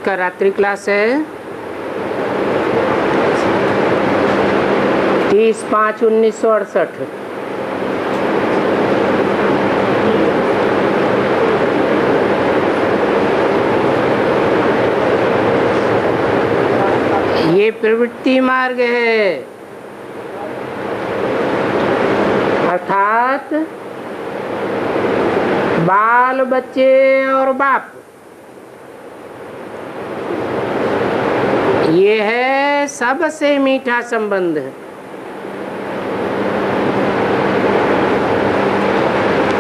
इसका रात्रि क्लास है 30/5/1968। ये प्रवृत्ति मार्ग है, अर्थात बाल बच्चे और बाप, ये है सबसे मीठा संबंध।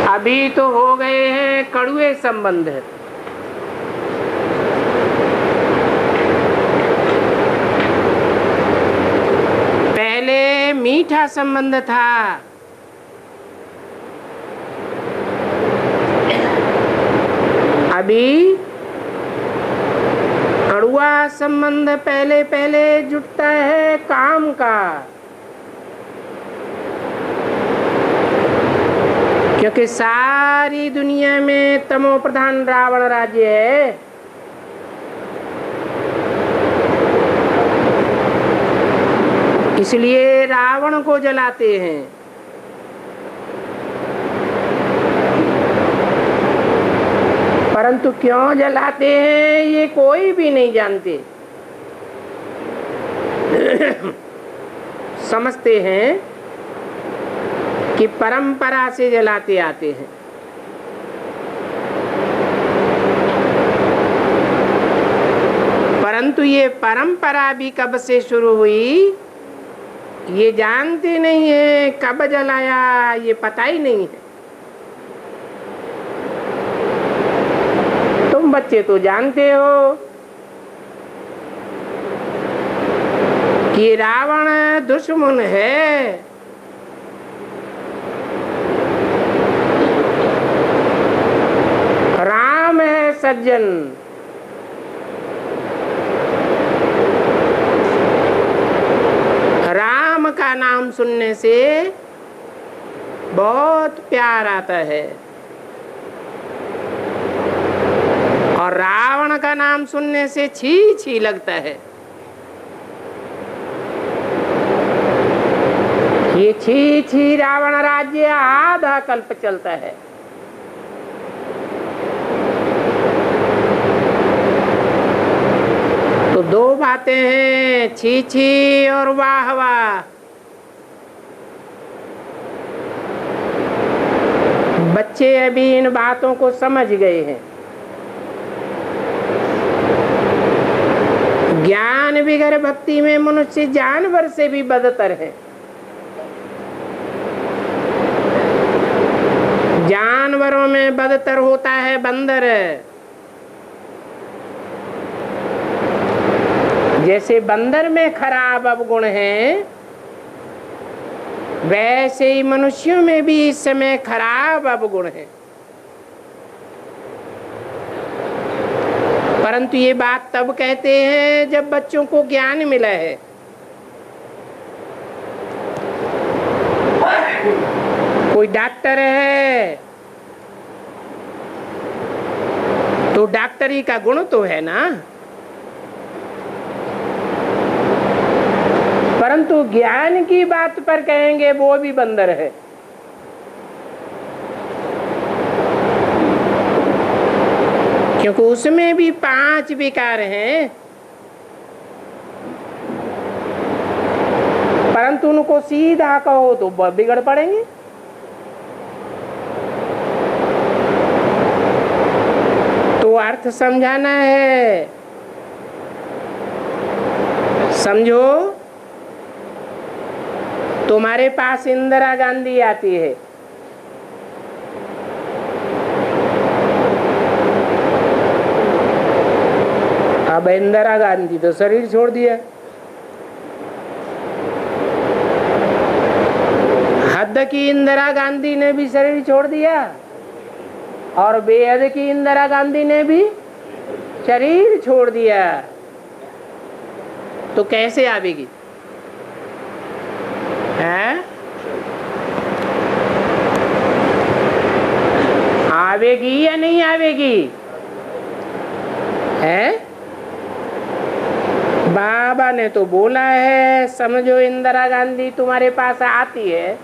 अभी तो हो गए हैं कड़वे संबंध। पहले मीठा संबंध था, अभी कड़वा संबंध पहले पहले जुटता है काम का, क्योंकि सारी दुनिया में तमो प्रधान रावण राज्य है। इसलिए रावण को जलाते हैं। परंतु क्यों जलाते हैं ये कोई भी नहीं जानते। समझते हैं कि परंपरा से जलाते आते हैं। परंतु ये परंपरा भी कब से शुरू हुई ये जानते नहीं है, कब जलाया ये पता ही नहीं है। तुम बच्चे तो जानते हो कि रावण दुश्मन है, राम है सज्जन। राम का नाम सुनने से बहुत प्यार आता है और रावण का नाम सुनने से छी छी लगता है। ये छी छी रावण राज्य आधा कल्प चलता है। तो दो बातें हैं, छी छी और वाह वाह। बच्चे अभी इन बातों को समझ गए हैं। ज्ञान बिगर भक्ति में मनुष्य जानवर से भी बदतर है। जानवरों में बदतर होता है बंदर। जैसे बंदर में खराब अवगुण है, वैसे ही मनुष्यों में भी इस समय खराब अवगुण है। परंतु ये बात तब कहते हैं जब बच्चों को ज्ञान मिला है। कोई डॉक्टर है तो डॉक्टरी का गुण तो है ना, परंतु ज्ञान की बात पर कहेंगे वो भी बंदर है। क्योंकि उसमें भी 5 विकार हैं, परंतु उनको सीधा कहो तो बिगड़ पड़ेंगे। तो अर्थ समझाना है, समझो। तुम्हारे पास इंदिरा गांधी आती है, अब इंदिरा गांधी तो शरीर छोड़ दिया, हद की इंदिरा गांधी ने भी शरीर छोड़ दिया और बेहद की इंदिरा गांधी ने भी शरीर छोड़ दिया। तो कैसे आवेगी? है? आवेगी या नहीं आवेगी? है? बाबा ने तो बोला है, समझो इंदिरा गांधी तुम्हारे पास आती है,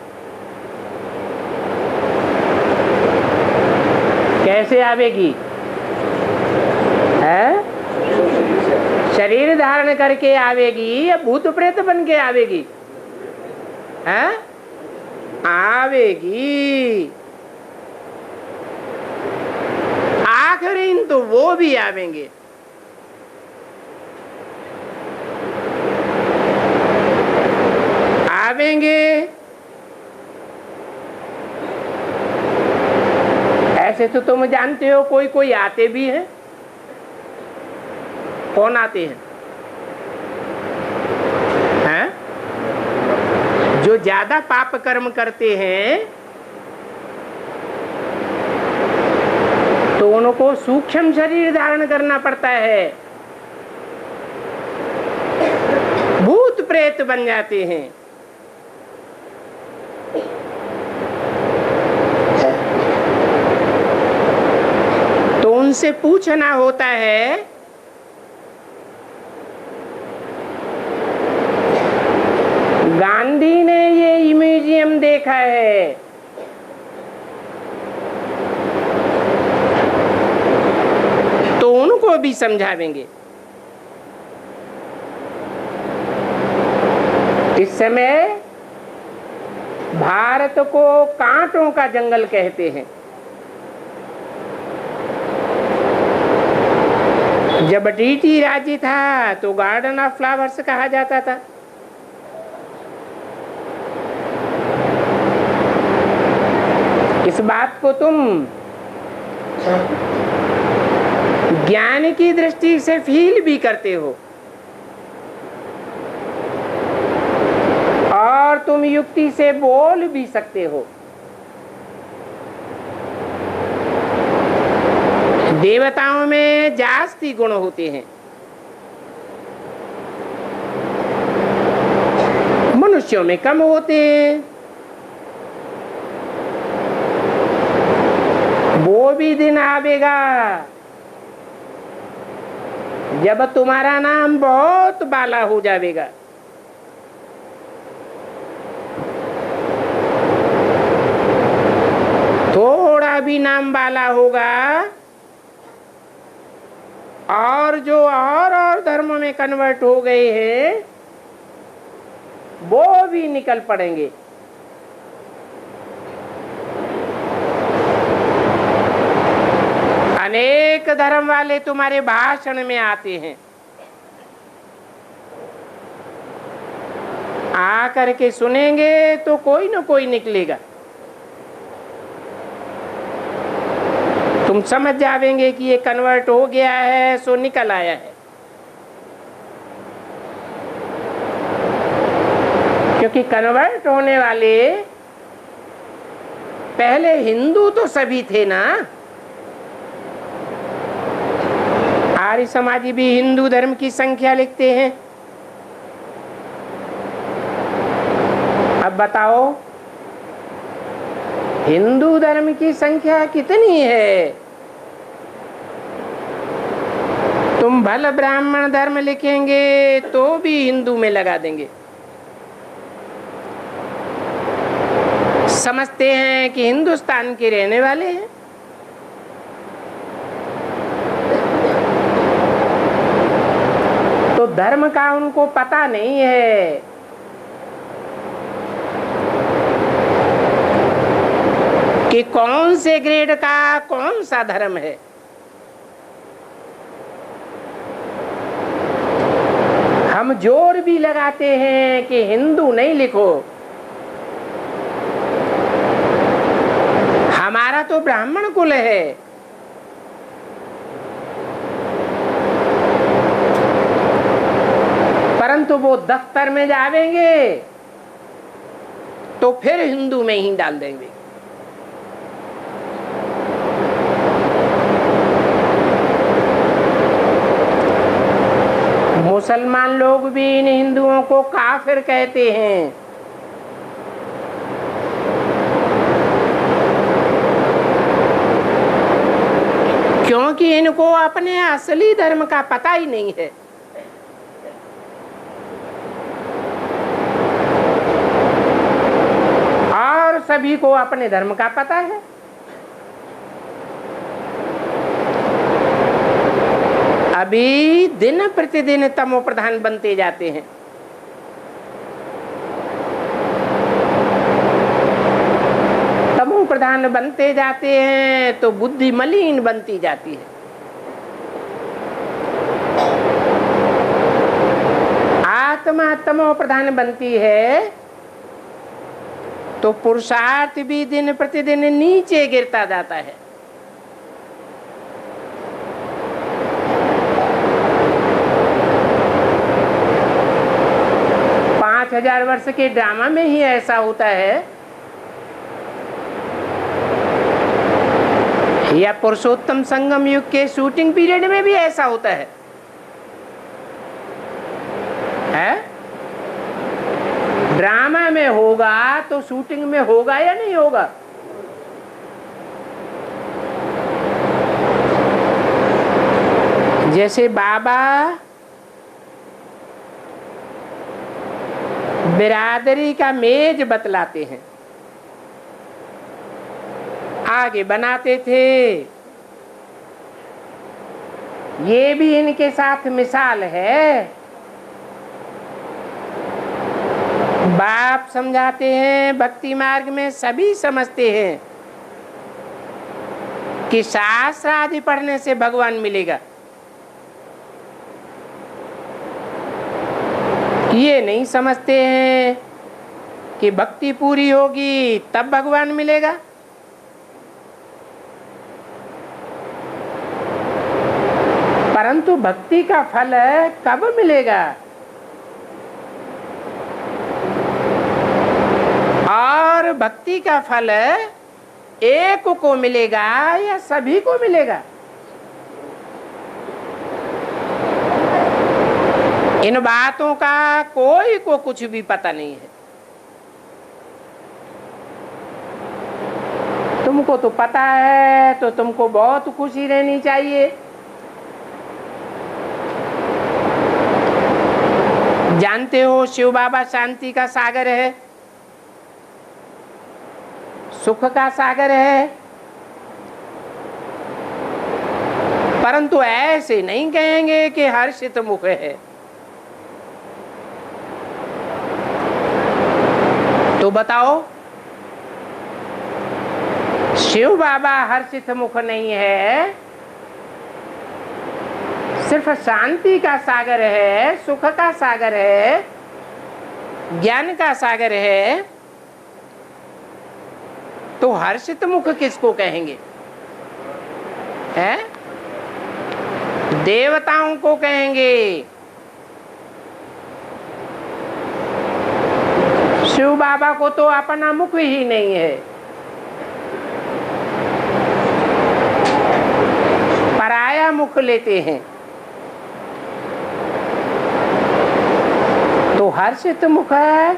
कैसे आवेगी? है शरीर धारण करके आवेगी या भूत प्रेत बन के आवेगी? है आवेगी। आखिरी तो वो भी आवेंगे। ऐसे तो तुम जानते हो कोई कोई आते भी हैं। कौन आते हैं? हैं? जो ज्यादा पाप कर्म करते हैं तो उनको सूक्ष्म शरीर धारण करना पड़ता है, भूत प्रेत बन जाते हैं। तो उनसे पूछना होता है गांधी ने ये म्यूजियम देखा है, तो उनको भी समझावेंगे। इस समय भारत को कांटों का जंगल कहते हैं। जब ब्रिटिश राज्य था तो गार्डन ऑफ फ्लावर्स कहा जाता था। इस बात को तुम ज्ञान की दृष्टि से फील भी करते हो और तुम युक्ति से बोल भी सकते हो। देवताओं में जास्ती गुण होते हैं, मनुष्यों में कम होते हैं। वो भी दिन आवेगा जब तुम्हारा नाम बहुत बाला हो जाएगा। थोड़ा भी नाम बाला होगा और जो और धर्म में कन्वर्ट हो गए हैं वो भी निकल पड़ेंगे। अनेक धर्म वाले तुम्हारे भाषण में आते हैं, आकर के सुनेंगे तो कोई न कोई निकलेगा। तुम समझ जावेंगे कि ये कन्वर्ट हो गया है सो निकल आया है। क्योंकि कन्वर्ट होने वाले पहले हिंदू तो सभी थे ना। आर्य समाजी भी हिंदू धर्म की संख्या लिखते हैं। अब बताओ हिंदू धर्म की संख्या कितनी है? तुम भल ब्राह्मण धर्म लिखेंगे तो भी हिंदू में लगा देंगे। समझते हैं कि हिंदुस्तान के रहने वाले हैं। तो धर्म का उनको पता नहीं है। कि कौन से ग्रेड का कौन सा धर्म है। हम जोर भी लगाते हैं कि हिंदू नहीं लिखो, हमारा तो ब्राह्मण कुल है। परंतु वो दफ्तर में जावेंगे तो फिर हिंदू में ही डाल देंगे। मुसलमान लोग भी इन हिंदुओं को काफिर कहते हैं। क्योंकि इनको अपने असली धर्म का पता ही नहीं है। सभी को अपने धर्म का पता है। अभी दिन प्रतिदिन तमो प्रधान बनते जाते हैं। तमो प्रधान बनते जाते हैं तो बुद्धि मलिन बनती जाती है। आत्मा तमो प्रधान बनती है तो पुरुषार्थ भी दिन प्रतिदिन नीचे गिरता जाता है। हजार वर्ष के ड्रामा में ही ऐसा होता है, या पुरुषोत्तम संगम युग के शूटिंग पीरियड में भी ऐसा होता है? ड्रामा में होगा तो शूटिंग में होगा या नहीं होगा? जैसे बाबा बिरादरी का मेज बतलाते हैं, आगे बनाते थे, ये भी इनके साथ मिसाल है। बाप समझाते हैं, भक्ति मार्ग में सभी समझते हैं कि शास्त्र आदि पढ़ने से भगवान मिलेगा। ये नहीं समझते हैं कि भक्ति पूरी होगी तब भगवान मिलेगा। परंतु भक्ति का फल कब मिलेगा और भक्ति का फल एक को मिलेगा या सभी को मिलेगा? इन बातों का कोई को कुछ भी पता नहीं है। तुमको तो पता है तो तुमको बहुत खुशी रहनी चाहिए। जानते हो शिव बाबा शांति का सागर है, सुख का सागर है, परंतु ऐसे नहीं कहेंगे कि हर्षित मुख है। तो बताओ, शिव बाबा हर्षित मुख नहीं है, सिर्फ शांति का सागर है, सुख का सागर है, ज्ञान का सागर है, तो हर्षित मुख किसको कहेंगे? है? देवताओं को कहेंगे। शिव बाबा को तो अपना मुख ही नहीं है, पराया मुख लेते हैं। तो हर्षित मुख है,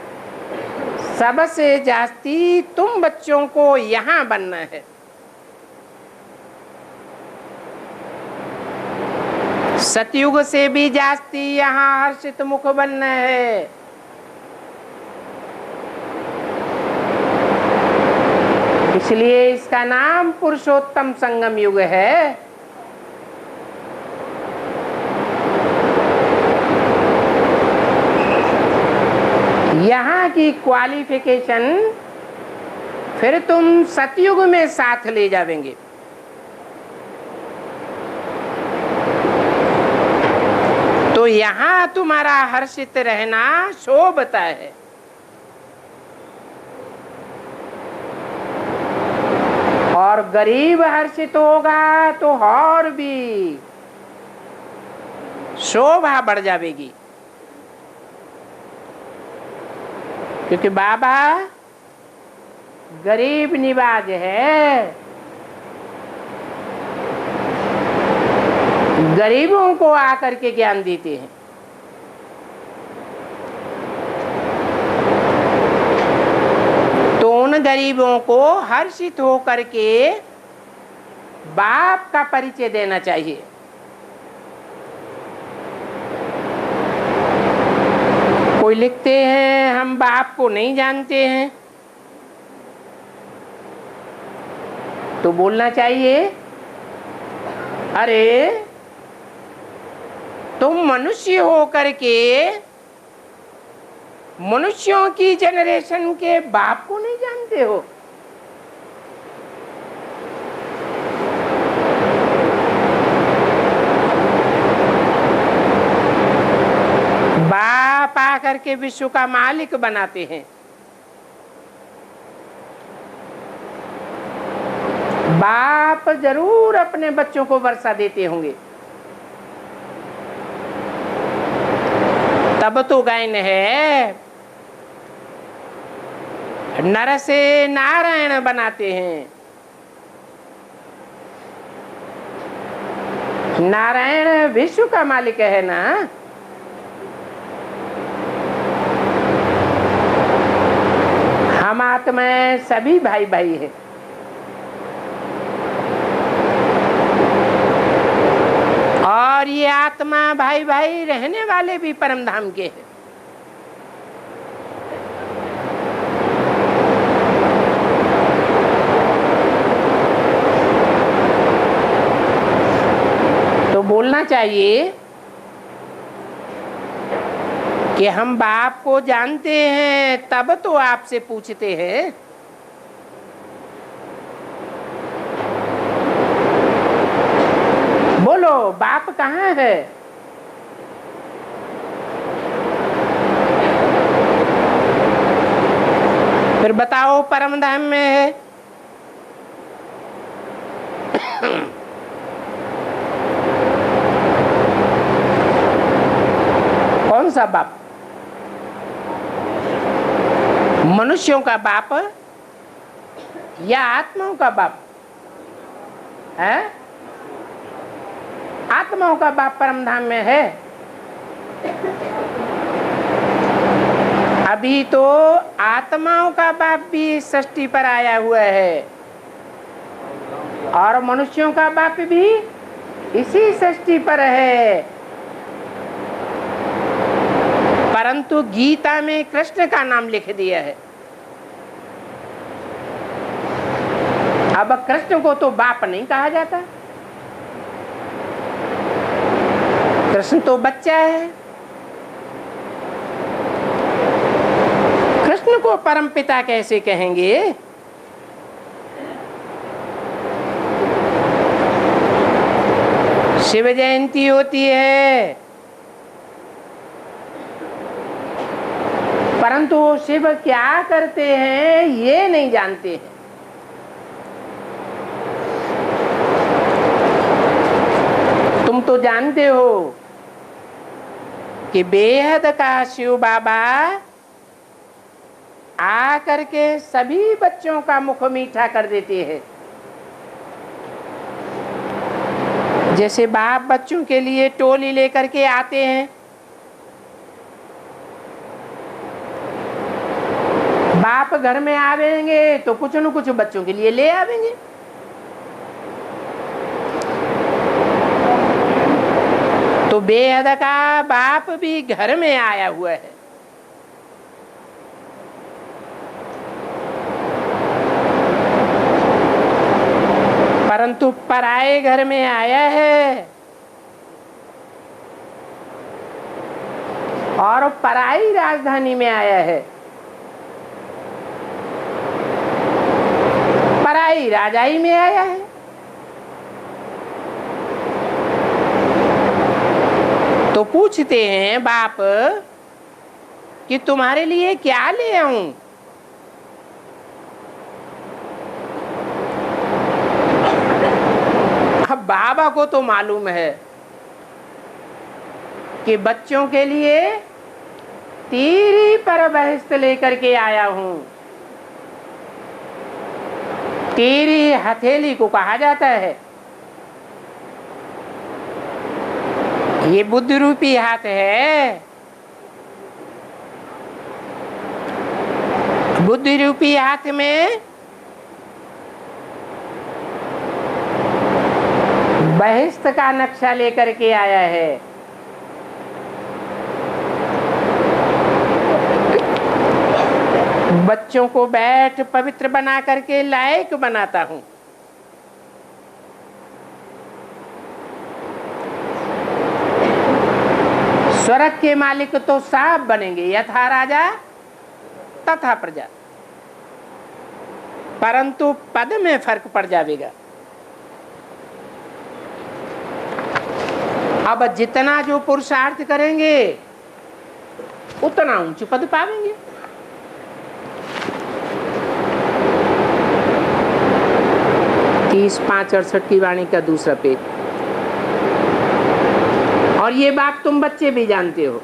सबसे जास्ती तुम बच्चों को यहाँ बनना है। सतयुग से भी जास्ती यहाँ हर्षित मुख बनना है। इसलिए इसका नाम पुरुषोत्तम संगम युग है। यहाँ की क्वालिफिकेशन फिर तुम सतयुग में साथ ले जावेंगे। तो यहाँ तुम्हारा हर्षित रहना शोभता है। और गरीब हर्षित होगा तो और भी शोभा बढ़ जाएगी, क्योंकि बाबा गरीब निवाज है, गरीबों को आकर के ज्ञान देते हैं। तो उन गरीबों को हर्षित होकर के बाप का परिचय देना चाहिए। कोई लिखते हैं हम बाप को नहीं जानते हैं, तो बोलना चाहिए, अरे तुम मनुष्य हो करके मनुष्यों की जनरेशन के बाप को नहीं जानते हो। बाप आकर के विश्व का मालिक बनाते हैं। बाप जरूर अपने बच्चों को वर्षा देते होंगे, तब तो गायन है। नर से नारायण बनाते हैं। नारायण विश्व का मालिक है ना। हम आत्माएं सभी भाई भाई हैं। और ये आत्मा भाई भाई रहने वाले भी परम धाम के हैं। तो बोलना चाहिए कि हम बाप को जानते हैं, तब तो आपसे पूछते हैं। बोलो बाप कहाँ है? फिर बताओ परम धाम में है। कौन सा बाप? मनुष्यों का बाप या आत्माओं का बाप है? आत्माओं का बाप परम धाम में है। अभी तो आत्माओं का बाप भी सृष्टि पर आया हुआ है और मनुष्यों का बाप भी इसी सृष्टि पर है। परंतु गीता में कृष्ण का नाम लिख दिया है। अब कृष्ण को तो बाप नहीं कहा जाता। कृष्ण तो बच्चा है। कृष्ण को परम पिता कैसे कहेंगे? शिव जयंती होती है, परंतु वो शिव क्या करते हैं ये नहीं जानते हैं। तुम तो जानते हो कि बेहद का शिव बाबा आ करके सभी बच्चों का मुख मीठा कर देते हैं। जैसे बाप बच्चों के लिए टोली लेकर के आते हैं, बाप घर में आवेंगे तो कुछ न कुछ बच्चों के लिए ले आवेंगे। तो बेहद का बाप भी घर में आया हुआ है। परंतु पराए घर में आया है और पराई राजधानी में आया है। पराई राजाई में आया है। तो पूछते हैं बाप कि तुम्हारे लिए क्या ले आऊं? अब बाबा को तो मालूम है कि बच्चों के लिए तीरी पर बहिष्त लेकर के आया हूं। तीरी हथेली को कहा जाता है। ये बुद्धि रूपी हाथ है। बुद्धि रूपी हाथ में बहिष्त का नक्शा लेकर के आया है। बच्चों को बैठ पवित्र बना करके लायक बनाता हूं। स्वर्ग के मालिक तो सब बनेंगे, यथा राजा तथा प्रजा, परंतु पद में फर्क पड़ जाएगा। अब जितना जो पुरुषार्थ करेंगे उतना ऊंच पद पावेंगे। तीस 5:68 की वाणी का दूसरा पेज। और ये बात तुम बच्चे भी जानते हो,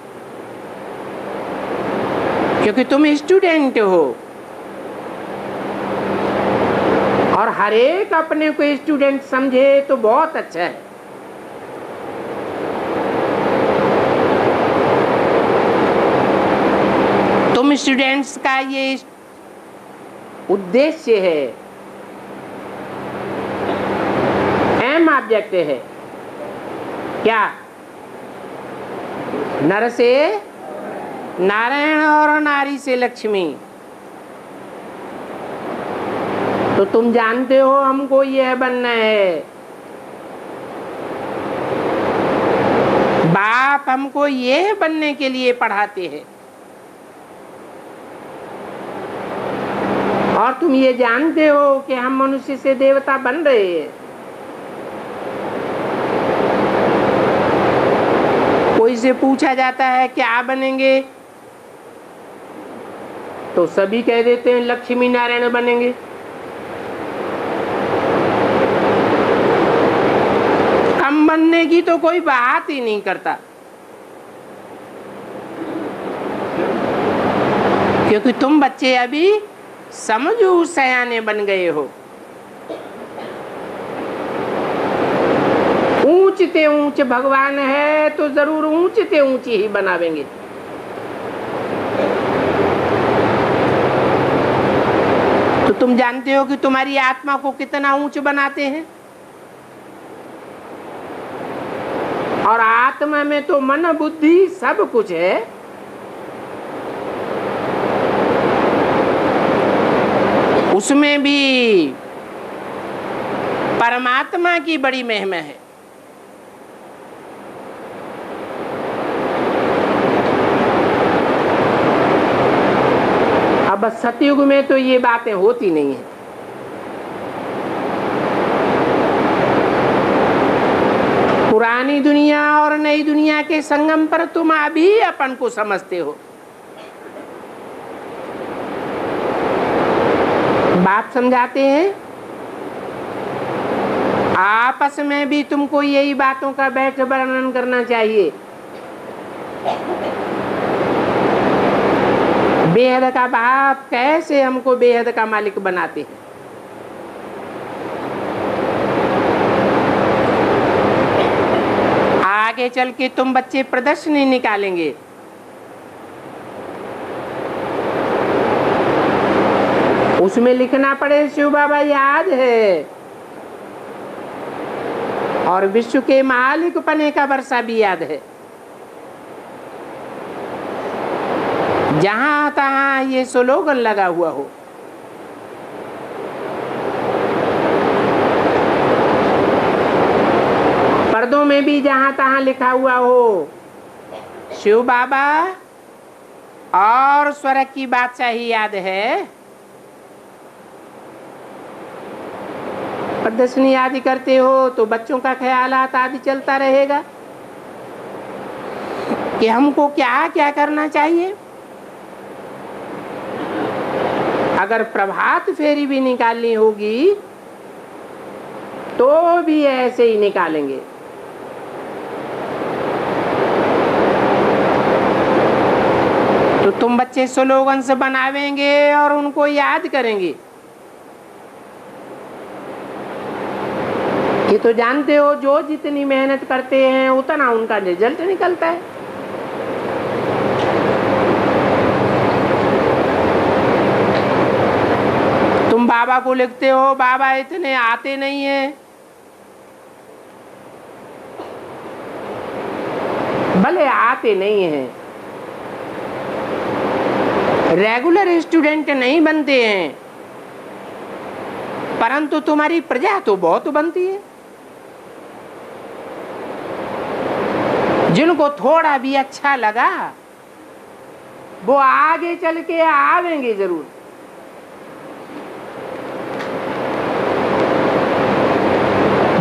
क्योंकि तुम स्टूडेंट हो और हर एक अपने को स्टूडेंट समझे तो बहुत अच्छा है। तुम स्टूडेंट्स का ये उद्देश्य है, एम ऑब्जेक्ट है क्या? नर से नारायण और नारी से लक्ष्मी। तो तुम जानते हो हमको यह बनना है। बाप हमको यह बनने के लिए पढ़ाते हैं और तुम ये जानते हो कि हम मनुष्य से देवता बन रहे हैं। कोई से पूछा जाता है क्या बनेंगे तो सभी कह देते हैं लक्ष्मी नारायण बनेंगे। कम बनने की तो कोई बात ही नहीं करता, क्योंकि तुम बच्चे अभी समझो सयाने बन गए हो। ऊंचते ऊंच भगवान है तो जरूर ऊंचते ऊंची ही बनावेंगे। तो तुम जानते हो कि तुम्हारी आत्मा को कितना ऊंच बनाते हैं। और आत्मा में तो मन बुद्धि सब कुछ है। उसमें भी परमात्मा की बड़ी महिमा है। अब सतयुग में तो ये बातें होती नहीं है। पुरानी दुनिया और नई दुनिया के संगम पर तुम अभी अपन को समझते हो। बाप समझाते हैं, आपस में भी तुमको यही बातों का बैठ वर्णन करना चाहिए। बेहद का बाप कैसे हमको बेहद का मालिक बनाते हैं। आगे चल के तुम बच्चे प्रदर्शनी निकालेंगे। उसमें लिखना पड़े शिव बाबा याद है, और विश्व के मालिक पने का वर्षा भी याद है। जहां तहां ये स्लोगन लगा हुआ हो। पर्दों में भी जहां तहां लिखा हुआ हो शिव बाबा और स्वर्ग की बादशाही याद है। प्रदर्शनी आदि करते हो तो बच्चों का ख्यालात आदि चलता रहेगा कि हमको क्या क्या करना चाहिए। अगर प्रभात फेरी भी निकालनी होगी तो भी ऐसे ही निकालेंगे। तो तुम बच्चे स्लोगन से बनावेंगे और उनको याद करेंगे। ये तो जानते हो जो जितनी मेहनत करते हैं उतना उनका रिजल्ट निकलता है। तुम बाबा को लिखते हो बाबा इतने आते नहीं है, भले आते नहीं हैं, रेगुलर स्टूडेंट नहीं बनते हैं, परंतु तुम्हारी प्रजा तो बहुत बनती है। जिनको थोड़ा भी अच्छा लगा वो आगे चल के आवेंगे जरूर।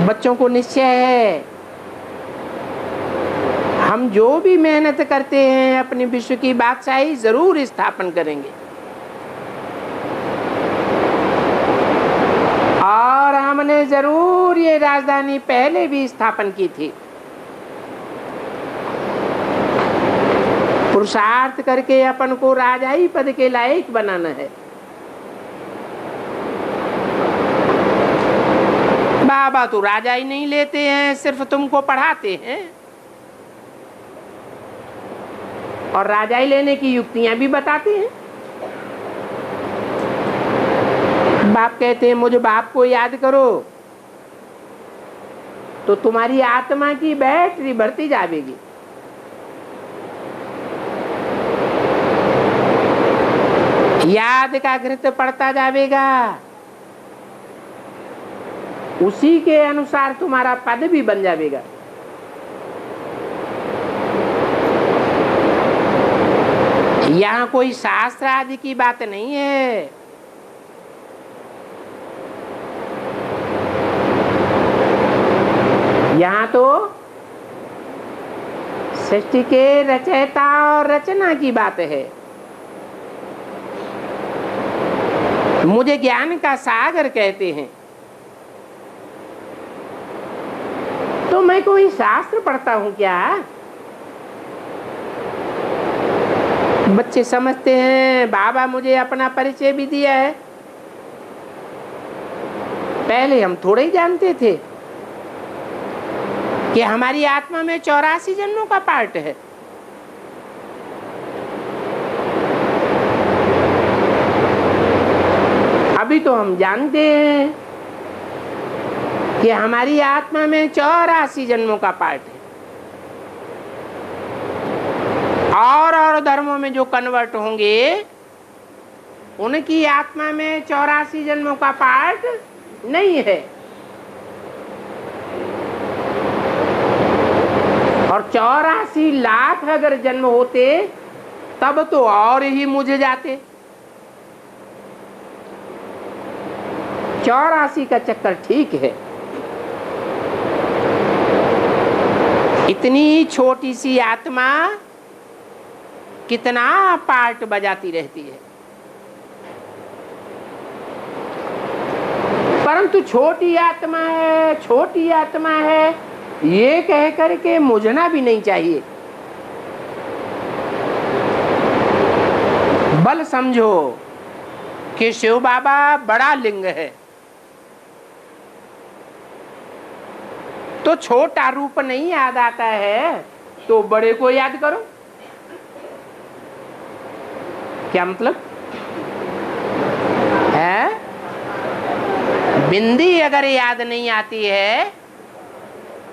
बच्चों को निश्चय है हम जो भी मेहनत करते हैं अपने विश्व की बादशाही जरूर स्थापन करेंगे, और हमने जरूर ये राजधानी पहले भी स्थापन की थी। पुरुषार्थ करके अपन को राजाई पद के लायक बनाना है। बाबा तो राजाई नहीं लेते हैं, सिर्फ तुमको पढ़ाते हैं और राजाई लेने की युक्तियां भी बताते हैं। बाप कहते हैं मुझे बाप को याद करो तो तुम्हारी आत्मा की बैटरी बढ़ती जाएगी। याद का घृत पड़ता जाएगा, उसी के अनुसार तुम्हारा पद भी बन जाएगा। यहाँ कोई शास्त्र आदि की बात नहीं है। यहाँ तो सृष्टि के रचयिता और रचना की बात है। मुझे ज्ञान का सागर कहते हैं तो मैं कोई शास्त्र पढ़ता हूं क्या? बच्चे समझते हैं बाबा मुझे अपना परिचय भी दिया है, पहले हम थोड़े ही जानते थे कि हमारी आत्मा में 84 जन्मों का पार्ट है। अभी तो हम जानते हैं कि हमारी आत्मा में 84 जन्मों का पार्ट है, और धर्मों में जो कन्वर्ट होंगे उनकी आत्मा में 84 जन्मों का पार्ट नहीं है। और 84 लाख अगर जन्म होते तब तो और ही मुझे जाते। 84 का चक्कर ठीक है। इतनी छोटी सी आत्मा कितना पार्ट बजाती रहती है, परंतु छोटी आत्मा है, छोटी आत्मा है ये कह करके मुझना भी नहीं चाहिए। बल समझो कि शिव बाबा बड़ा लिंग है तो छोटा रूप नहीं याद आता है तो बड़े को याद करो। क्या मतलब है? बिंदी अगर याद नहीं आती है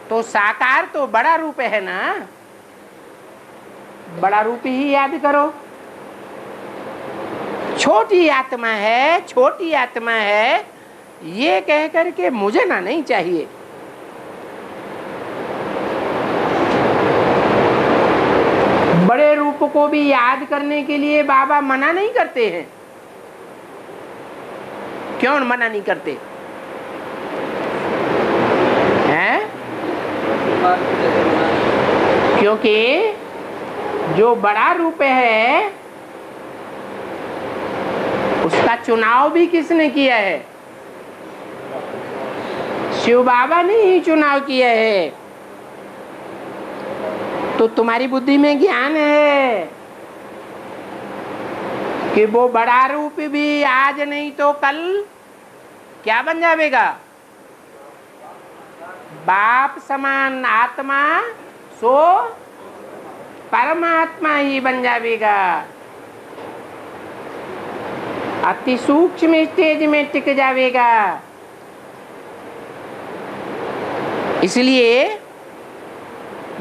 तो साकार तो बड़ा रूप है ना, बड़ा रूप ही याद करो। छोटी आत्मा है, छोटी आत्मा है ये कह करके मुझे ना नहीं चाहिए। बड़े रूप को भी याद करने के लिए बाबा मना नहीं करते हैं। क्यों मना नहीं करते हैं? क्योंकि जो बड़ा रूप है उसका चुनाव भी किसने किया है? शिव बाबा ने ही चुनाव किया है। तो तुम्हारी बुद्धि में ज्ञान है कि वो बड़ा रूप भी आज नहीं तो कल क्या बन जाएगा? बाप समान आत्मा सो परमात्मा ही बन जाएगा। अति सूक्ष्म स्टेज में टिक जाएगा। इसलिए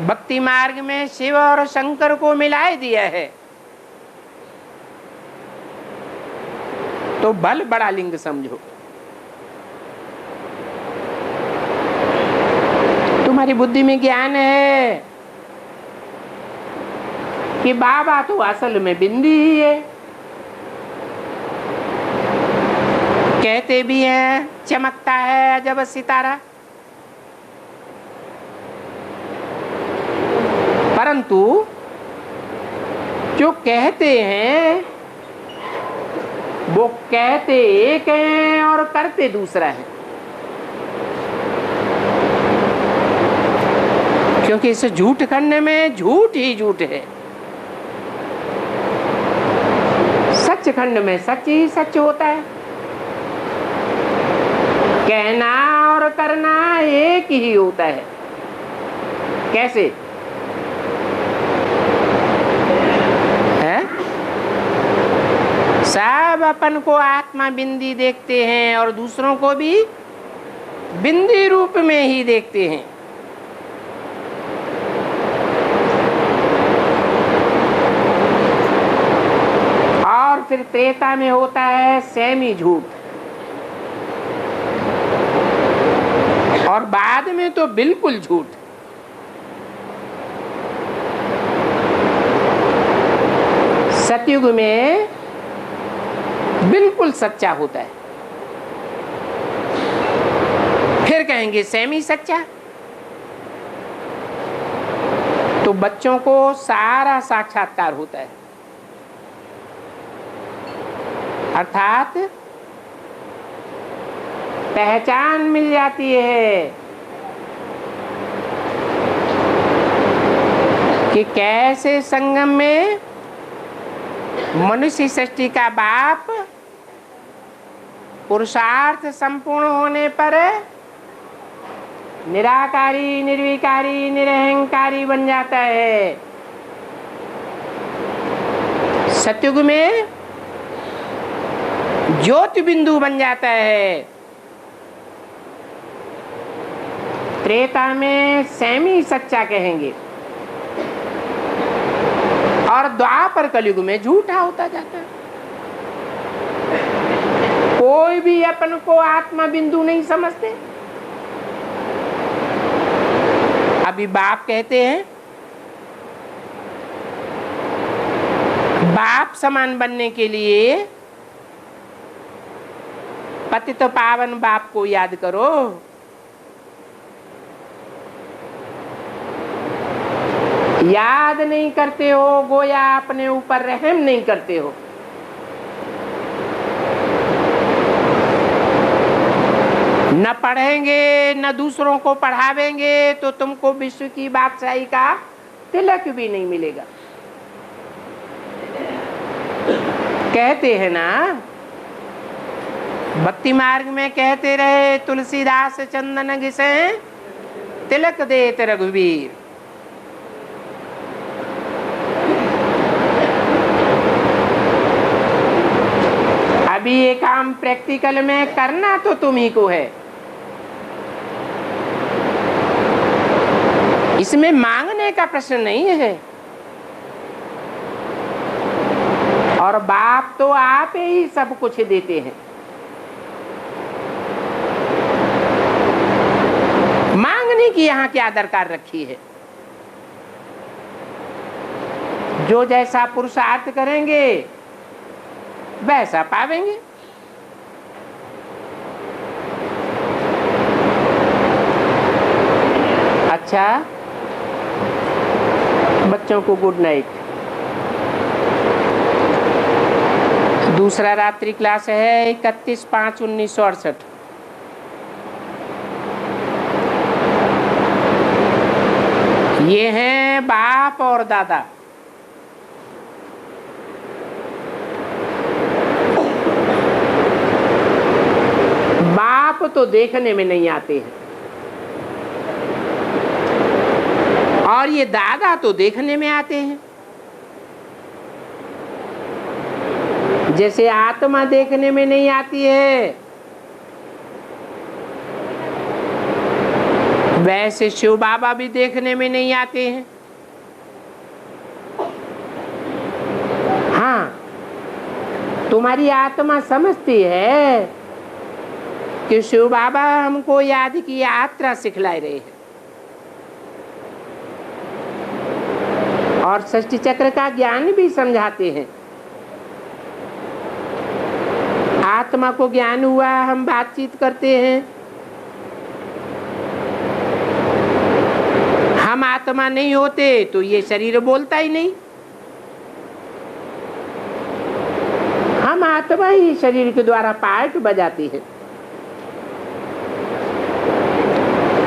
भक्ति मार्ग में शिव और शंकर को मिलाए दिया है। तो बल बड़ा लिंग समझो। तुम्हारी बुद्धि में ज्ञान है कि बाबा तो असल में बिंदी ही है। कहते भी हैं चमकता है अजब सितारा, परंतु जो कहते हैं वो कहते एक हैं और करते दूसरा है। क्योंकि इसे झूठ करने में झूठ ही झूठ है, सच खंड में सच ही सच होता है। कहना और करना एक ही होता है। कैसे है? सब अपन को आत्मा बिंदी देखते हैं और दूसरों को भी बिंदी रूप में ही देखते हैं। और फिर त्रेता में होता है सेमी झूठ, और बाद में तो बिल्कुल झूठ। सतयुग में बिल्कुल सच्चा होता है, फिर कहेंगे सेमी सच्चा। तो बच्चों को सारा साक्षात्कार होता है, अर्थात पहचान मिल जाती है कि कैसे संगम में मनुष्य सृष्टि का बाप पुरुषार्थ संपूर्ण होने पर निराकारी, निर्विकारी, निरहंकारी बन जाता है। सतयुग में ज्योति बिंदु बन जाता है, त्रेता में सेमी सच्चा कहेंगे, और द्वापर कलयुग में झूठा होता जाता है। कोई भी अपन को आत्मा बिंदु नहीं समझते। अभी बाप कहते हैं, बाप समान बनने के लिए पतित पावन बाप को याद करो। याद नहीं करते हो, गोया अपने ऊपर रहम नहीं करते हो। न पढ़ेंगे न दूसरों को पढ़ावेंगे तो तुमको विश्व की बादशाही का तिलक भी नहीं मिलेगा। कहते हैं ना, भक्ति मार्ग में कहते रहे तुलसीदास चंदन घिसे तिलक देत रघुवीर। अभी ये काम प्रैक्टिकल में करना तो तुम्ही को है। इसमें मांगने का प्रश्न नहीं है, और बाप तो आप ही सब कुछ देते हैं। मांगने की यहाँ क्या दरकार रखी है? जो जैसा पुरुषार्थ करेंगे वैसा पावेंगे। अच्छा, बच्चों को गुड नाइट। दूसरा रात्रि क्लास है 31/5/1968। ये हैं बाप और दादा। बाप तो देखने में नहीं आते हैं, और ये दादा तो देखने में आते हैं। जैसे आत्मा देखने में नहीं आती है, वैसे शिव बाबा भी देखने में नहीं आते हैं। हाँ, तुम्हारी आत्मा समझती है कि शिव बाबा हमको याद की यात्रा सिखला रहे हैं, और षष्ठी चक्र का ज्ञान भी समझाते हैं। आत्मा को ज्ञान हुआ, हम बातचीत करते हैं। हम आत्मा नहीं होते तो ये शरीर बोलता ही नहीं। हम आत्मा ही शरीर के द्वारा पार्ट बजाती है,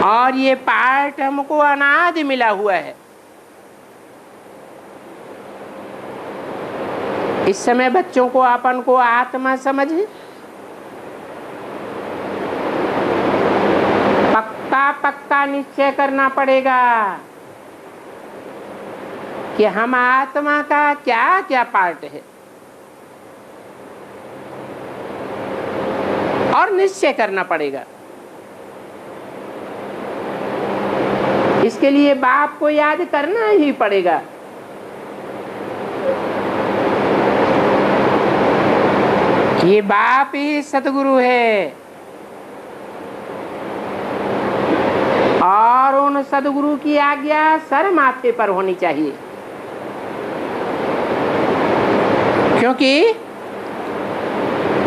और ये पार्ट हमको अनादि मिला हुआ है। इस समय बच्चों को अपन को आत्मा समझे, पक्का निश्चय करना पड़ेगा कि हम आत्मा का क्या क्या पार्ट है, और निश्चय करना पड़ेगा। इसके लिए बाप को याद करना ही पड़ेगा। ये बाप ही सतगुरु है, और उन सदगुरु की आज्ञा सर माथे पर होनी चाहिए, क्योंकि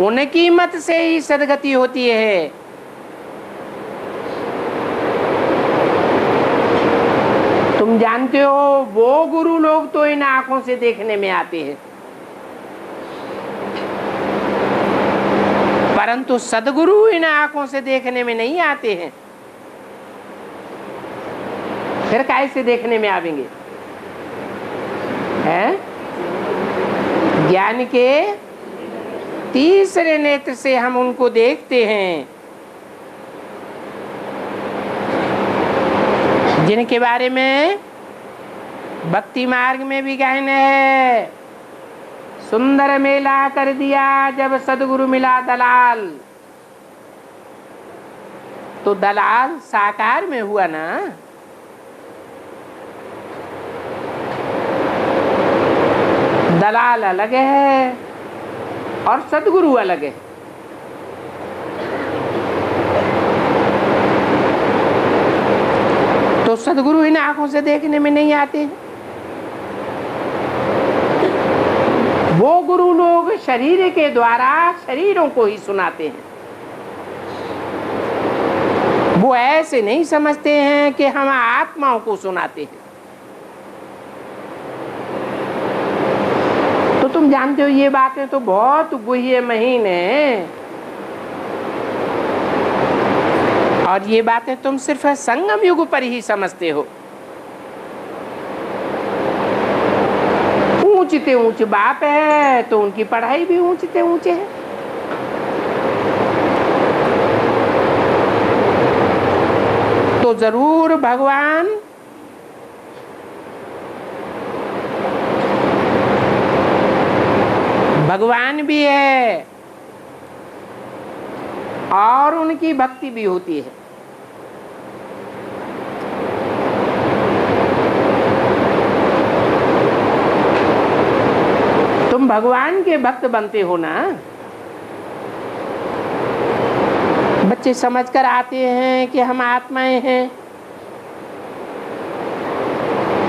उनकी मत से ही सदगति होती है। तुम जानते हो, वो गुरु लोग तो इन आंखों से देखने में आते हैं, परंतु सदगुरु इन आंखों से देखने में नहीं आते हैं। फिर कैसे देखने में आवेंगे? हैं? ज्ञान के तीसरे नेत्र से हम उनको देखते हैं, जिनके बारे में भक्ति मार्ग में भी गायन है। सुंदर मेला कर दिया जब सदगुरु मिला दलाल। तो दलाल साकार में हुआ ना, दलाल अलग है और सदगुरु अलग है। तो सदगुरु इन आंखों से देखने में नहीं आते। वो गुरु लोग शरीर के द्वारा शरीरों को ही सुनाते हैं। वो ऐसे नहीं समझते हैं कि हम आत्माओं को सुनाते हैं। तो तुम जानते हो, ये बातें तो बहुत गुह्य महीन है, और ये बातें तुम सिर्फ संगम युग पर ही समझते हो। ऊंचते ऊंच बाप है तो उनकी पढ़ाई भी ऊंचते ऊंचे है। तो जरूर भगवान भी है, और उनकी भक्ति भी होती है। तुम भगवान के भक्त बनते हो ना। बच्चे समझकर आते हैं कि हम आत्माएं हैं।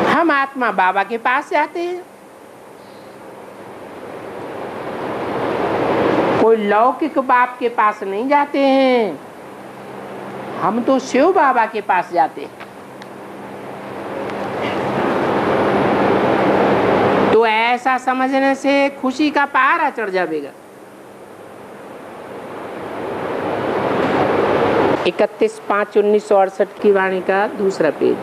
हम आत्मा बाबा के पास जाते हैं। कोई लौकिक बाप के पास नहीं जाते हैं, हम तो शिव बाबा के पास जाते हैं। तो ऐसा समझने से खुशी का पारा चढ़ जाएगा। 31/5/1968 की वाणी का दूसरा पेज।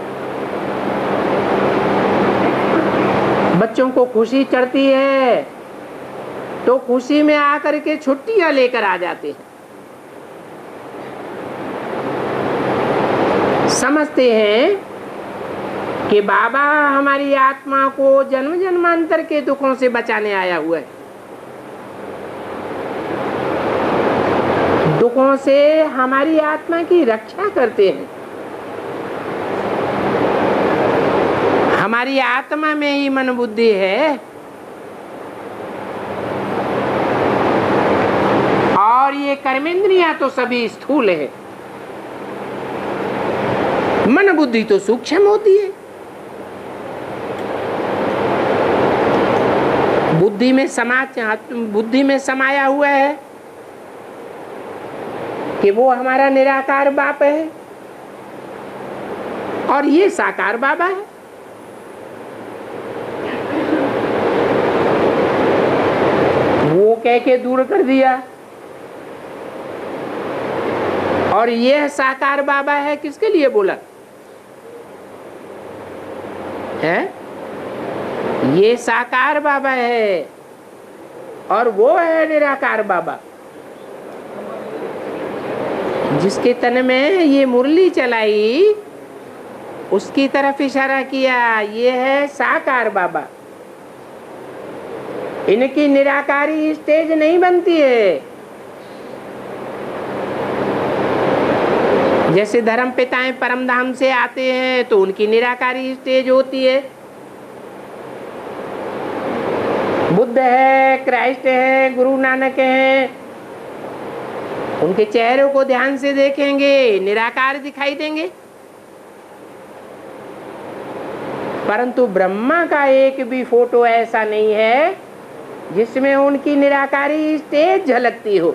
बच्चों को खुशी चढ़ती है तो खुशी में आकर के छुट्टियां लेकर आ जाते हैं। समझते हैं कि बाबा हमारी आत्मा को जन्म जन्मांतर के दुखों से बचाने आया हुआ है। दुखों से हमारी आत्मा की रक्षा करते हैं। हमारी आत्मा में ही मन बुद्धि है, और ये कर्मेंद्रियां तो सभी स्थूल है, मन बुद्धि तो सूक्ष्म होती है। बुद्धि में समाया हुआ है कि वो हमारा निराकार बाप है और ये साकार बाबा है। वो कह के दूर कर दिया और ये साकार बाबा है, किसके लिए बोला है? ये साकार बाबा है और वो है निराकार बाबा, जिसके तन में ये मुरली चलाई उसकी तरफ इशारा किया। ये है साकार बाबा। इनकी निराकारी स्टेज नहीं बनती है। जैसे धर्म पिताएं परम धाम से आते हैं तो उनकी निराकारी स्टेज होती है। बुद्ध है, क्राइस्ट है, गुरु नानक है, उनके चेहरों को ध्यान से देखेंगे निराकार दिखाई देंगे। परंतु ब्रह्मा का एक भी फोटो ऐसा नहीं है जिसमें उनकी निराकारी स्टेज झलकती हो।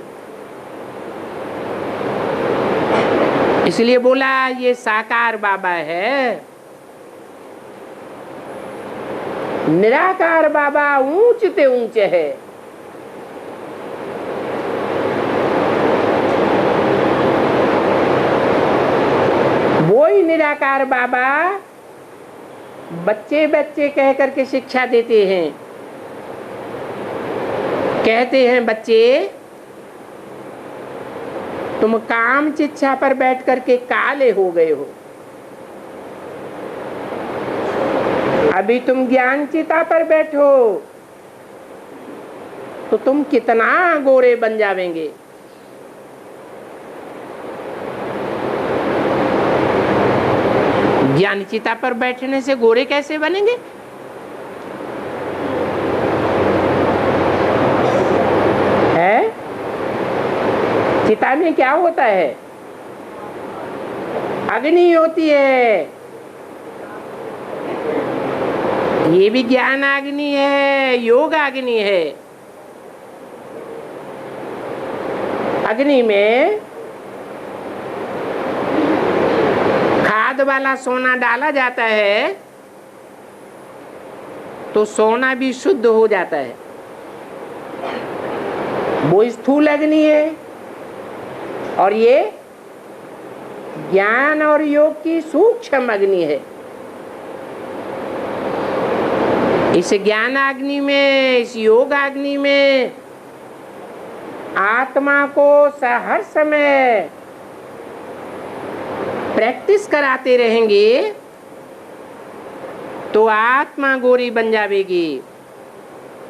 इसलिए बोला ये साकार बाबा है। निराकार बाबा ऊंच ते ऊंचे है। वो ही निराकार बाबा बच्चे बच्चे कह करके शिक्षा देते हैं। कहते हैं बच्चे तुम काम चिच्छा पर बैठ करके काले हो गए हो, अभी तुम ज्ञान चिता पर बैठो तो तुम कितना गोरे बन जावेंगे। ज्ञान चिता पर बैठने से गोरे कैसे बनेंगे? है? चिता में क्या होता है? अग्नि होती है। ये भी ज्ञान अग्नि है, योग अग्नि है। अग्नि में खाद वाला सोना डाला जाता है तो सोना भी शुद्ध हो जाता है। वो स्थूल अग्नि है और ये ज्ञान और योग की सूक्ष्म अग्नि है। इस ज्ञान अग्नि में, इस योग अग्नि में आत्मा को हर समय प्रैक्टिस कराते रहेंगे तो आत्मा गोरी बन जाएगी,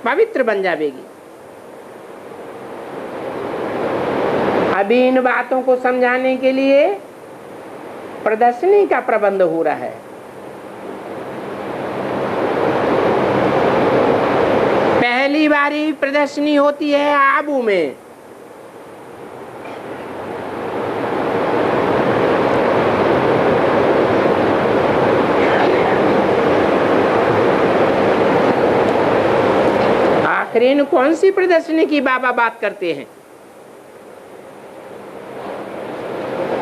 पवित्र बन जाएगी। अभी इन बातों को समझाने के लिए प्रदर्शनी का प्रबंध हो रहा है। पहली बारी प्रदर्शनी होती है आबू में। आखिर कौन सी प्रदर्शनी की बाबा बात करते हैं?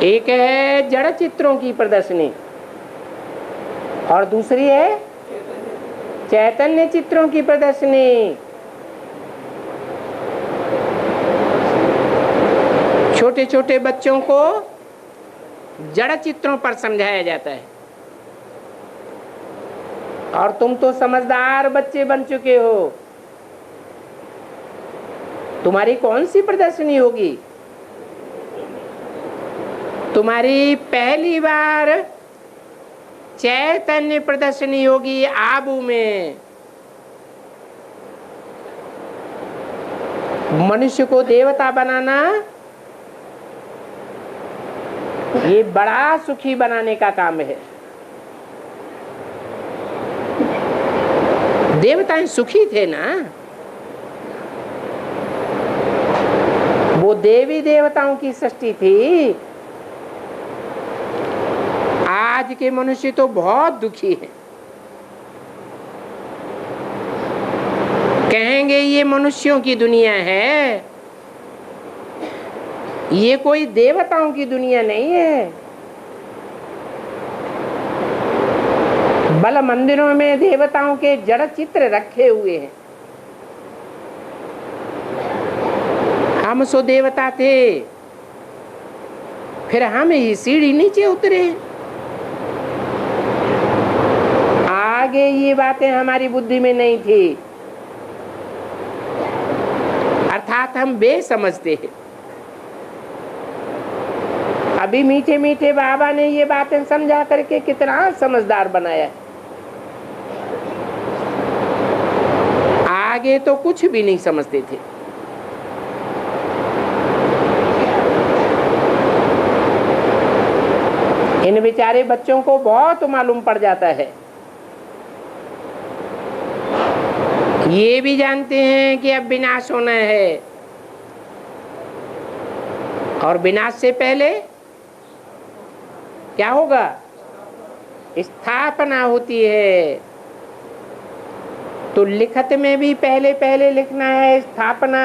एक है जड़ चित्रों की प्रदर्शनी और दूसरी है चैतन्य चित्रों की प्रदर्शनी। छोटे छोटे बच्चों को जड़ चित्रों पर समझाया जाता है और तुम तो समझदार बच्चे बन चुके हो। तुम्हारी कौन सी प्रदर्शनी होगी? तुम्हारी पहली बार चैतन्य प्रदर्शनी होगी आबू में। मनुष्य को देवता बनाना ये बड़ा सुखी बनाने का काम है। देवताएं सुखी थे ना, वो देवी देवताओं की सृष्टि थी। आज के मनुष्य तो बहुत दुखी हैं। कहेंगे ये मनुष्यों की दुनिया है, ये कोई देवताओं की दुनिया नहीं है। बल मंदिरों में देवताओं के जड़ चित्र रखे हुए हैं। हम सो देवता थे, फिर हम ही सीढ़ी नीचे उतरे। आगे ये बातें हमारी बुद्धि में नहीं थी, अर्थात हम बेसमझते हैं। अभी मीठे मीठे बाबा ने ये बातें समझा करके कितना समझदार बनाया है। आगे तो कुछ भी नहीं समझते थे। इन बेचारे बच्चों को बहुत मालूम पड़ जाता है। ये भी जानते हैं कि अब विनाश होना है, और विनाश से पहले क्या होगा? स्थापना होती है। तो लिखत में भी पहले पहले लिखना है स्थापना,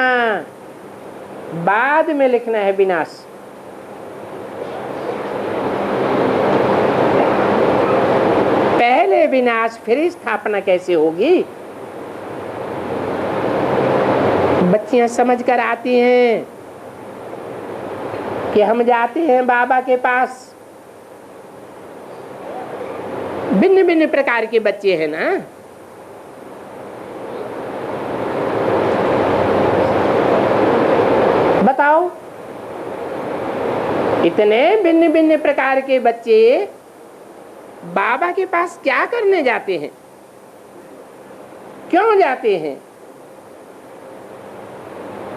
बाद में लिखना है विनाश। पहले विनाश फिर स्थापना कैसे होगी? बच्चियां समझ कर आती हैं कि हम जाते हैं बाबा के पास। भिन्न भिन्न प्रकार के बच्चे हैं ना, बताओ, इतने भिन्न भिन्न प्रकार के बच्चे बाबा के पास क्या करने जाते हैं? क्यों जाते हैं?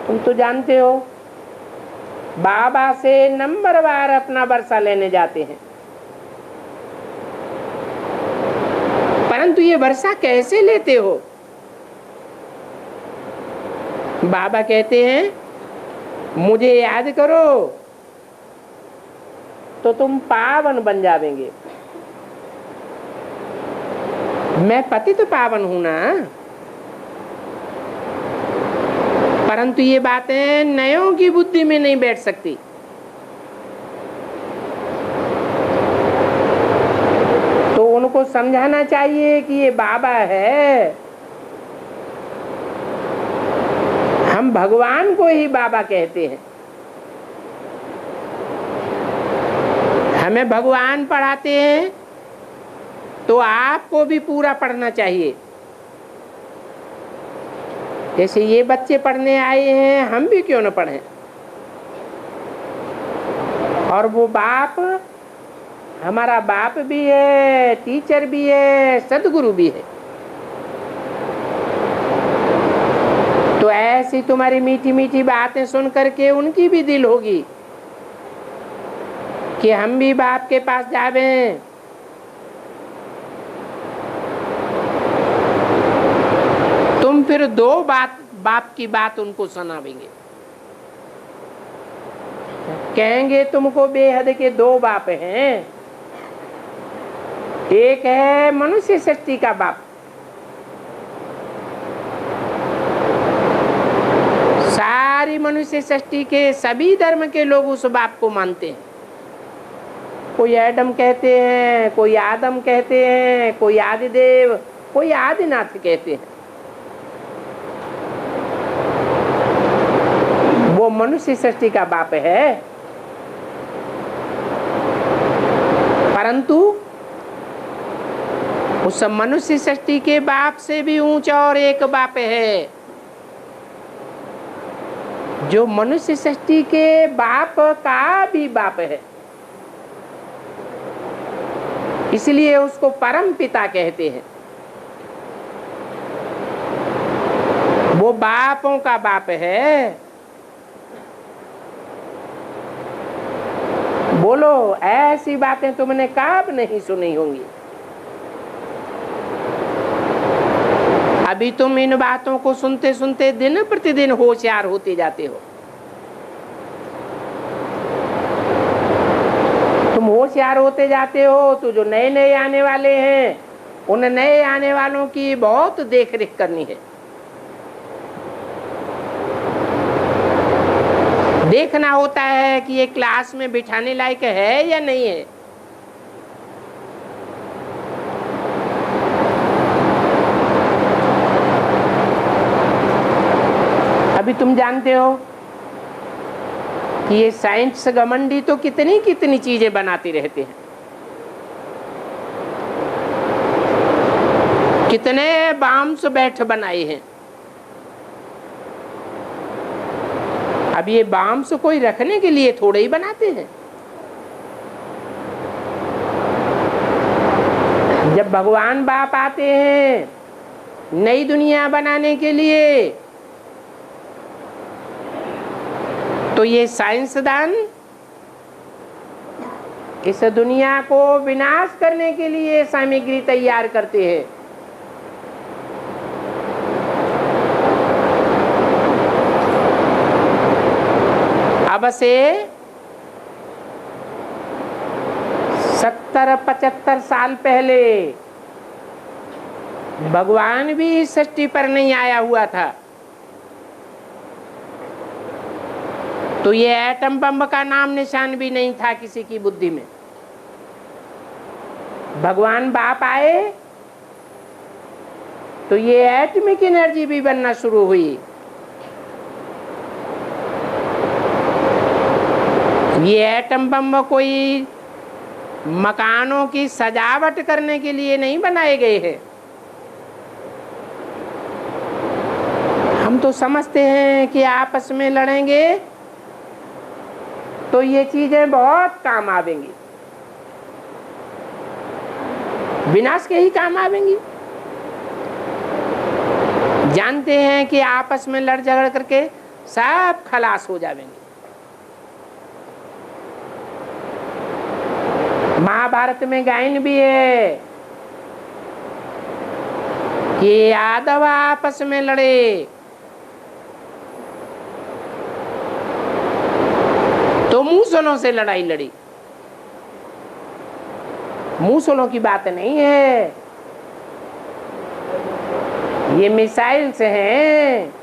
तुम तो जानते हो, बाबा से नंबरवार अपना वर्षा लेने जाते हैं। परंतु ये वर्षा कैसे लेते हो? बाबा कहते हैं मुझे याद करो तो तुम पावन बन जावेंगे। मैं पतित पावन हूं ना, परंतु ये बातें नयों की बुद्धि में नहीं बैठ सकती। तो उनको समझाना चाहिए कि ये बाबा है, हम भगवान को ही बाबा कहते हैं। हमें भगवान पढ़ाते हैं तो आपको भी पूरा पढ़ना चाहिए। जैसे ये बच्चे पढ़ने आए हैं, हम भी क्यों न पढ़ें? और वो बाप हमारा बाप भी है, टीचर भी है, सदगुरु भी है। तो ऐसी तुम्हारी मीठी मीठी बातें सुन करके उनकी भी दिल होगी कि हम भी बाप के पास जावें। तुम फिर दो बाप की बात उनको सुनावेंगे। कहेंगे तुमको बेहद के दो बाप हैं। एक है मनुष्य सृष्टि का बाप, सारी मनुष्य सृष्टि के सभी धर्म के लोग उस बाप को मानते हैं। कोई एडम कहते हैं, कोई आदम कहते हैं, कोई आदिदेव, कोई आदिनाथ कहते हैं। वो मनुष्य सृष्टि का बाप है। परंतु उस मनुष्य सृष्टि के बाप से भी ऊंचा और एक बाप है, जो मनुष्य सृष्टि के बाप का भी बाप है। इसलिए उसको परम पिता कहते हैं। वो बापों का बाप है। बोलो, ऐसी बातें तुमने कब नहीं सुनी होंगी। अभी तुम इन बातों को सुनते सुनते दिन प्रतिदिन होशियार होते जाते हो। तुम होशियार होते जाते हो तो जो नए नए आने वाले हैं, उन नए आने वालों की बहुत देख रेख करनी है। देखना होता है कि ये क्लास में बिठाने लायक है या नहीं है। अभी तुम जानते हो कि ये साइंस घमंडी तो कितनी कितनी चीजें बनाते रहते हैं, कितने बाम्स बैठ बनाए हैं। अब ये बाम्स कोई रखने के लिए थोड़े ही बनाते हैं। जब भगवान बाप आते हैं नई दुनिया बनाने के लिए, तो ये साइंसदान इस दुनिया को विनाश करने के लिए सामग्री तैयार करते हैं। अब से 70-75 साल पहले भगवान भी इस सृष्टि पर नहीं आया हुआ था, तो ये एटम बम का नाम निशान भी नहीं था किसी की बुद्धि में। भगवान बाप आए तो ये एटमिक एनर्जी भी बनना शुरू हुई। ये एटम बम कोई मकानों की सजावट करने के लिए नहीं बनाए गए हैं। हम तो समझते हैं कि आपस में लड़ेंगे तो ये चीजें बहुत काम आवेंगी, विनाश के ही काम आवेंगी। जानते हैं कि आपस में लड़ झगड़ करके सब खलास हो जाएंगे। महाभारत में गायन भी है कि यादव आपस में लड़े तो मूसलों से लड़ाई लड़ी। मूसलों की बात नहीं है, ये मिसाइल से हैं,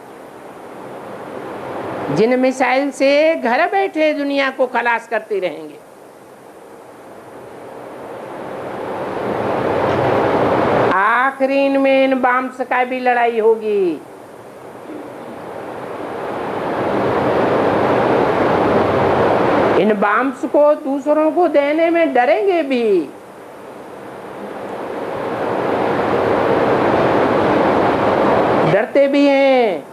जिन मिसाइल से घर बैठे दुनिया को खलास करते रहेंगे। आखिरी में इन बाम्स का भी लड़ाई होगी। इन बाम्स को दूसरों को देने में डरेंगे भी। डरते भी हैं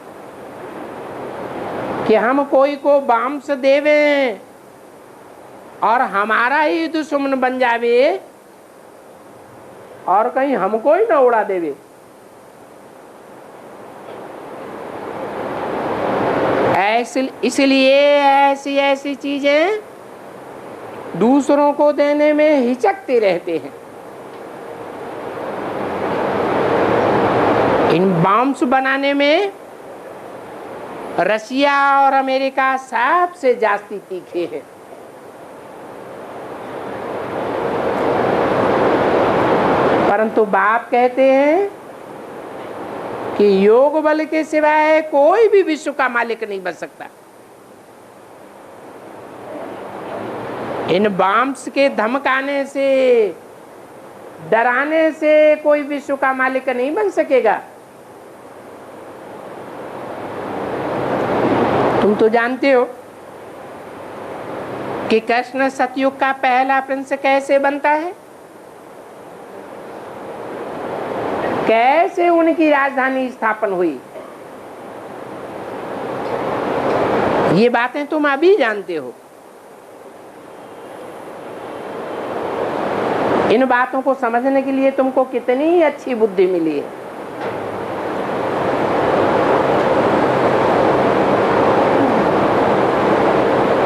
कि हम कोई को बाम्स देवें और हमारा ही दुश्मन बन जावे और कहीं हमको ही ना उड़ा देवे। इसलिए ऐसी ऐसी चीजें दूसरों को देने में हिचकते रहते हैं। इन बॉम्ब्स बनाने में रशिया और अमेरिका सबसे जास्ती तीखे हैं। परंतु बाप कहते हैं कि योग बल के सिवाय कोई भी विश्व का मालिक नहीं बन सकता। इन बॉम्ब्स के धमकाने से, डराने से कोई विश्व का मालिक नहीं बन सकेगा। तुम तो जानते हो कि कृष्ण सतयुग का पहला प्रिंस कैसे बनता है, कैसे उनकी राजधानी स्थापन हुई। ये बातें तुम अभी जानते हो। इन बातों को समझने के लिए तुमको कितनी अच्छी बुद्धि मिली है।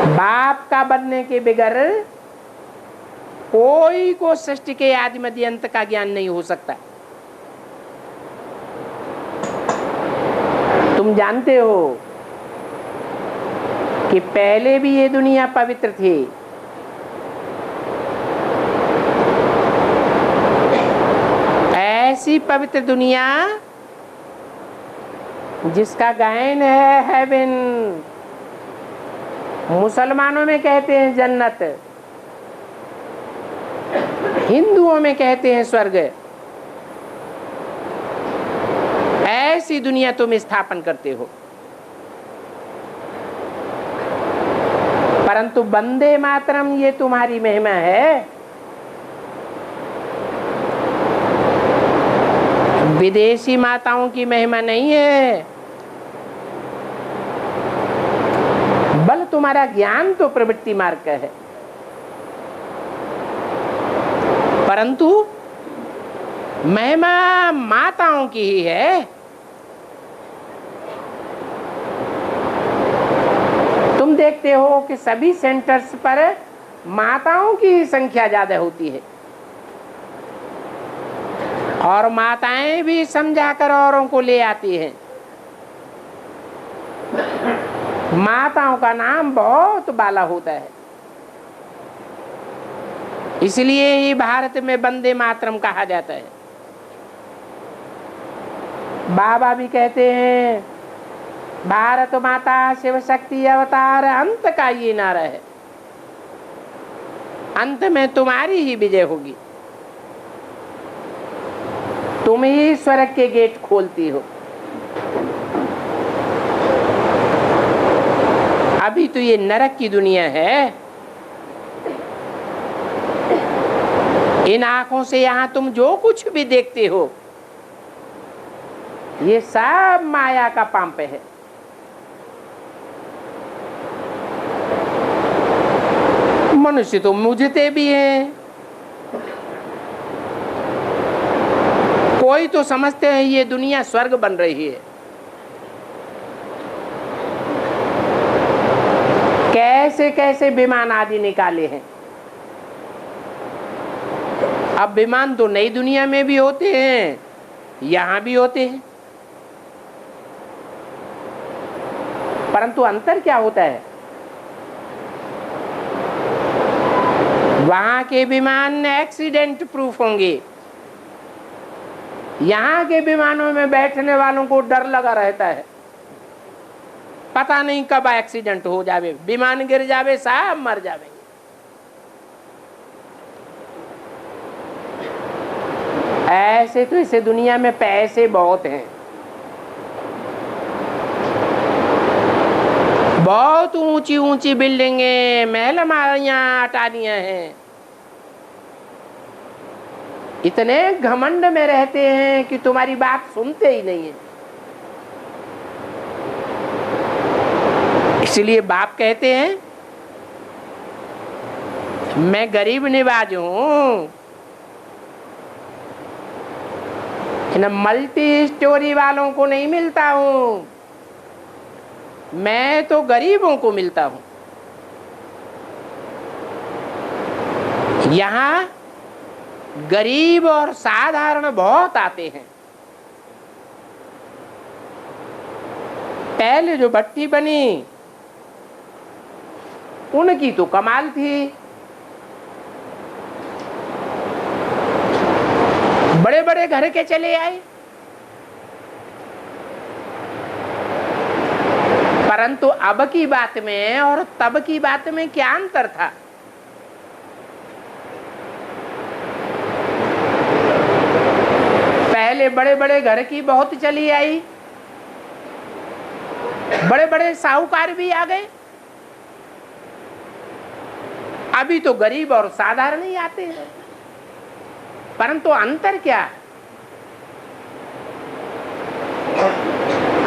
बाप का बनने के बगैर कोई को सृष्टि के आदि मध्य अंत का ज्ञान नहीं हो सकता। तुम जानते हो कि पहले भी ये दुनिया पवित्र थी। ऐसी पवित्र दुनिया जिसका गायन है हेवन, मुसलमानों में कहते हैं जन्नत, हिंदुओं में कहते हैं स्वर्ग। ऐसी दुनिया तुम स्थापन करते हो, परंतु वंदे मातरम ये तुम्हारी महिमा है। विदेशी माताओं की महिमा नहीं है। बल तुम्हारा ज्ञान तो प्रवृत्ति मार्ग का है, परंतु महिमा माताओं की ही है। तुम देखते हो कि सभी सेंटर्स पर माताओं की संख्या ज्यादा होती है, और माताएं भी समझाकर औरों को ले आती हैं। माताओं का नाम बहुत बाला होता है, इसलिए ही भारत में वंदे मातरम कहा जाता है। बाबा भी कहते हैं भारत माता शिव शक्ति अवतार, अंत का ये नारा है। अंत में तुम्हारी ही विजय होगी, तुम ही स्वर्ग के गेट खोलती हो। अभी तो ये नरक की दुनिया है। इन आंखों से यहां तुम जो कुछ भी देखते हो ये सब माया का पांप है। मनुष्य तो मुझते भी हैं, कोई तो समझते हैं ये दुनिया स्वर्ग बन रही है। कैसे कैसे विमान आदि निकाले हैं। अब विमान तो नई दुनिया में भी होते हैं, यहां भी होते हैं, परंतु अंतर क्या होता है? वहां के विमान एक्सीडेंट प्रूफ होंगे, यहां के विमानों में बैठने वालों को डर लगा रहता है, पता नहीं कब एक्सीडेंट हो जावे, विमान गिर जावे, सब मर जावेंगे। ऐसे तो इसे दुनिया में पैसे बहुत हैं, बहुत ऊंची ऊंची बिल्डिंगे, महल मालियां अटारियां हैं। इतने घमंड में रहते हैं कि तुम्हारी बात सुनते ही नहीं है। इसलिए बाप कहते हैं मैं गरीब निवाज हूं, इन मल्टी स्टोरी वालों को नहीं मिलता हूं, मैं तो गरीबों को मिलता हूं। यहां गरीब और साधारण बहुत आते हैं। पहले जो भट्टी बनी उनकी तो कमाल थी, बड़े बड़े घर के चले आए, परंतु अब की बात में और तब की बात में क्या अंतर था? पहले बड़े बड़े घर की बहुत चली आई, बड़े बड़े साहूकार भी आ गए, अभी तो गरीब और साधारण ही आते हैं। परंतु अंतर क्या?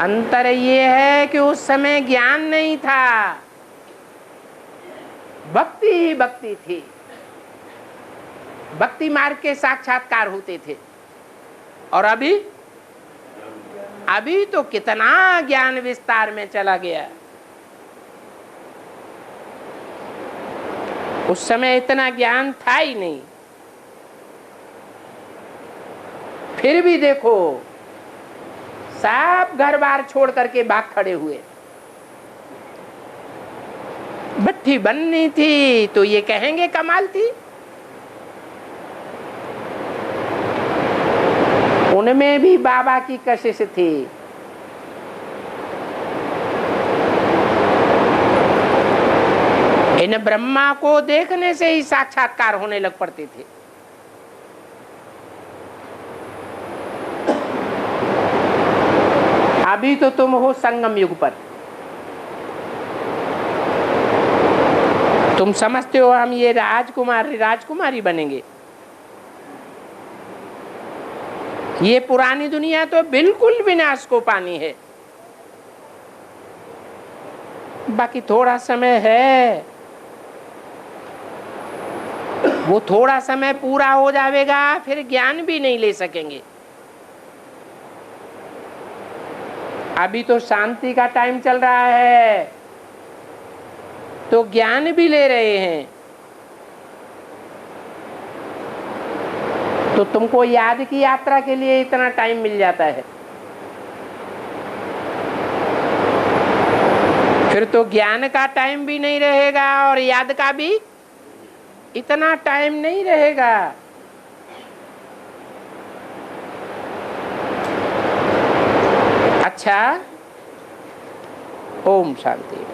अंतर ये है कि उस समय ज्ञान नहीं था, भक्ति ही भक्ति थी, भक्ति मार्ग के साक्षात्कार होते थे। और अभी तो कितना ज्ञान विस्तार में चला गया। उस समय इतना ज्ञान था ही नहीं। फिर भी देखो सब घर बार छोड़ करके भाग खड़े हुए। भट्टी बननी थी तो ये कहेंगे कमाल थी, उनमें भी बाबा की कशिश थी। इन ब्रह्मा को देखने से ही साक्षात्कार होने लग पड़ते थे। अभी तो तुम हो संगम युग पर, तुम समझते हो हम ये राजकुमार राजकुमारी बनेंगे। ये पुरानी दुनिया तो बिल्कुल विनाश को पानी है। बाकी थोड़ा समय है, वो थोड़ा समय पूरा हो जाएगा फिर ज्ञान भी नहीं ले सकेंगे। अभी तो शांति का टाइम चल रहा है तो ज्ञान भी ले रहे हैं। तो तुमको याद की यात्रा के लिए इतना टाइम मिल जाता है, फिर तो ज्ञान का टाइम भी नहीं रहेगा और याद का भी इतना टाइम नहीं रहेगा। अच्छा, ओम शांति।